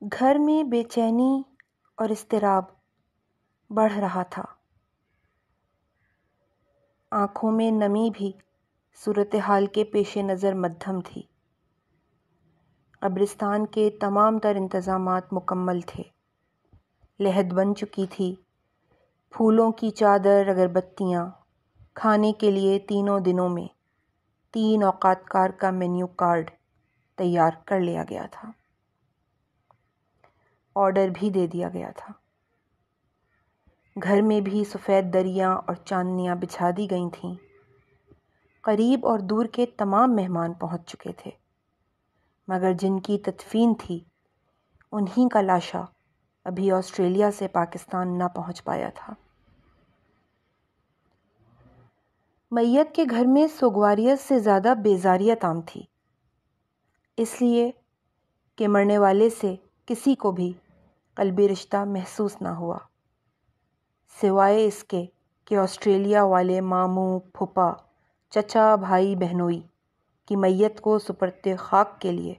گھر میں بے چینی اور اضطراب بڑھ رہا تھا۔ آنکھوں میں نمی بھی صورتحال کے پیش نظر مدھم تھی۔ قبرستان کے تمام تر انتظامات مکمل تھے۔ لحد بن چکی تھی۔ پھولوں کی چادر، اگربتیاں، کھانے کے لیے تینوں دنوں میں 3 اوقات کار کا مینیو کارڈ تیار کر لیا گیا تھا۔ آرڈر بھی دے دیا گیا تھا۔ گھر میں بھی سفید دریاں اور چاندنیاں بچھا دی گئی تھیں۔ قریب اور دور کے تمام مہمان پہنچ چکے تھے، مگر جن کی تدفین تھی انہی کا لاشا ابھی آسٹریلیا سے پاکستان نہ پہنچ پایا تھا۔ میت کے گھر میں سوگواریت سے زیادہ بیزاریت عام تھی، اس لیے کہ مرنے والے سے کسی کو بھی قلبی رشتہ محسوس نہ ہوا، سوائے اس کے کہ آسٹریلیا والے ماموں، پھپھا، چچا، بھائی بہنوئی کی میت کو سپرد خاک کے لیے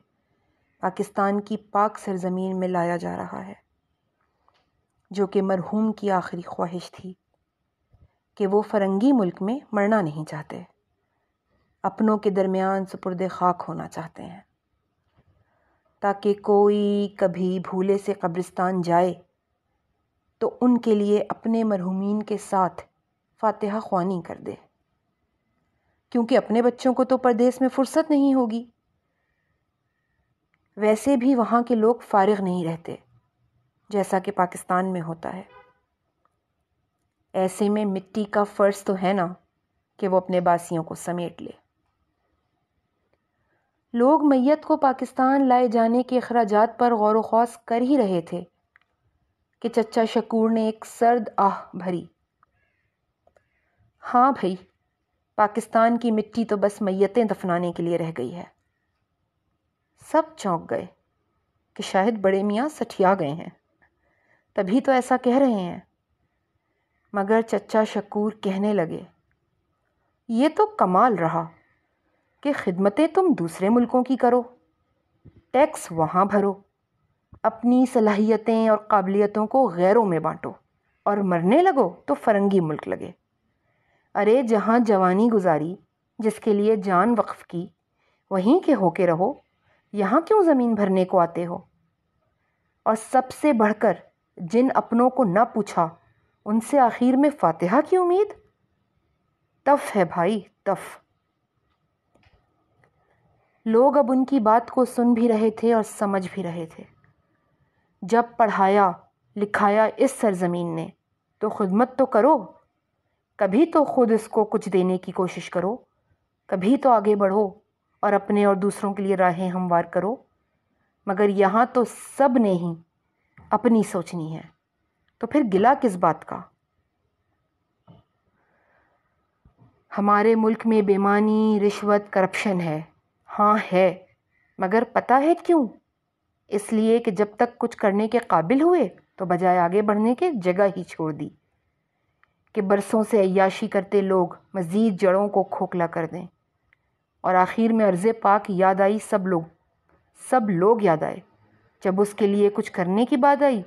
پاکستان کی پاک سرزمین میں لایا جا رہا ہے، جو کہ مرحوم کی آخری خواہش تھی کہ وہ فرنگی ملک میں مرنا نہیں چاہتے، اپنوں کے درمیان سپرد خاک ہونا چاہتے ہیں، تاکہ کوئی کبھی بھولے سے قبرستان جائے تو ان کے لیے اپنے مرحومین کے ساتھ فاتحہ خوانی کر دے، کیونکہ اپنے بچوں کو تو پردیس میں فرصت نہیں ہوگی۔ ویسے بھی وہاں کے لوگ فارغ نہیں رہتے جیسا کہ پاکستان میں ہوتا ہے۔ ایسے میں مٹی کا فرض تو ہے نا کہ وہ اپنے باسیوں کو سمیٹ لے۔ لوگ میت کو پاکستان لائے جانے کے اخراجات پر غور و خوض کر ہی رہے تھے کہ چچا شکور نے ایک سرد آہ بھری۔ ہاں بھائی، پاکستان کی مٹی تو بس میتیں دفنانے کے لیے رہ گئی ہے۔ سب چونک گئے کہ شاید بڑے میاں سٹھیا گئے ہیں، تبھی تو ایسا کہہ رہے ہیں۔ مگر چچا شکور کہنے لگے، یہ تو کمال رہا کہ خدمتیں تم دوسرے ملکوں کی کرو، ٹیکس وہاں بھرو، اپنی صلاحیتیں اور قابلیتوں کو غیروں میں بانٹو، اور مرنے لگو تو فرنگی ملک لگے۔ ارے جہاں جوانی گزاری، جس کے لیے جان وقف کی، وہیں کے ہو کے رہو، یہاں کیوں زمین بھرنے کو آتے ہو؟ اور سب سے بڑھ کر جن اپنوں کو نہ پوچھا ان سے آخر میں فاتحہ کی امید؟ تف ہے بھائی، تف۔ لوگ اب ان کی بات کو سن بھی رہے تھے اور سمجھ بھی رہے تھے۔ جب پڑھایا لکھایا اس سرزمین نے تو خدمت تو کرو، کبھی تو خود اس کو کچھ دینے کی کوشش کرو، کبھی تو آگے بڑھو اور اپنے اور دوسروں کے لیے راہیں ہموار کرو۔ مگر یہاں تو سب نے ہی اپنی سوچنی ہے، تو پھر گلہ کس بات کا؟ ہمارے ملک میں بےایمانی، رشوت، کرپشن ہے، ہاں ہے، مگر پتہ ہے کیوں؟ اس لیے کہ جب تک کچھ کرنے کے قابل ہوئے تو بجائے آگے بڑھنے کے جگہ ہی چھوڑ دی کہ برسوں سے عیاشی کرتے لوگ مزید جڑوں کو کھوکھلا کر دیں، اور آخر میں عرض پاک یاد آئی، سب لوگ یاد آئے۔ جب اس کے لیے کچھ کرنے کی بات آئی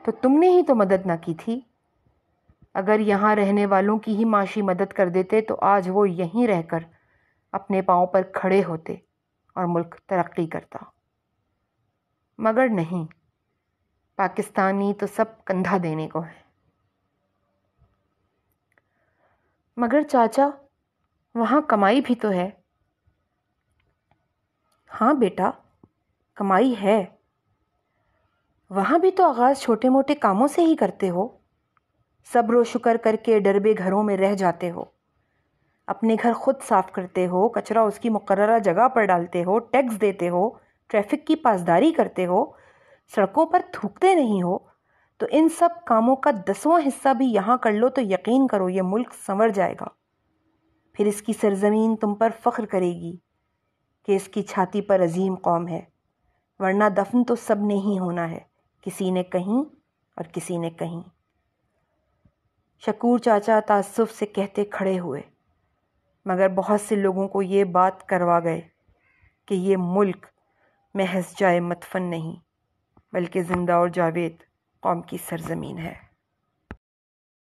تو تم نے ہی تو مدد نہ کی تھی۔ اگر یہاں رہنے والوں کی ہی معاشی مدد کر دیتے تو آج وہ یہیں رہ کر اپنے پاؤں پر کھڑے ہوتے اور ملک ترقی کرتا، مگر نہیں، پاکستانی تو سب کندھا دینے کو ہے۔ مگر چاچا، وہاں کمائی بھی تو ہے۔ ہاں بیٹا، کمائی ہے، وہاں بھی تو آغاز چھوٹے موٹے کاموں سے ہی کرتے ہو، صبر و شکر کر کے ڈربے گھروں میں رہ جاتے ہو، اپنے گھر خود صاف کرتے ہو، کچرا اس کی مقررہ جگہ پر ڈالتے ہو، ٹیکس دیتے ہو، ٹریفک کی پاسداری کرتے ہو، سڑکوں پر تھوکتے نہیں ہو، تو ان سب کاموں کا 10واں حصہ بھی یہاں کر لو تو یقین کرو یہ ملک سنور جائے گا۔ پھر اس کی سرزمین تم پر فخر کرے گی کہ اس کی چھاتی پر عظیم قوم ہے، ورنہ دفن تو سب نے ہی ہونا ہے، کسی نے کہیں اور کسی نے کہیں۔ شکور چاچا تعصب سے کہتے کھڑے ہوئے، مگر بہت سے لوگوں کو یہ بات کروا گئے کہ یہ ملک محض جائے مدفن نہیں، بلکہ زندہ اور جاوید قوم کی سرزمین ہے۔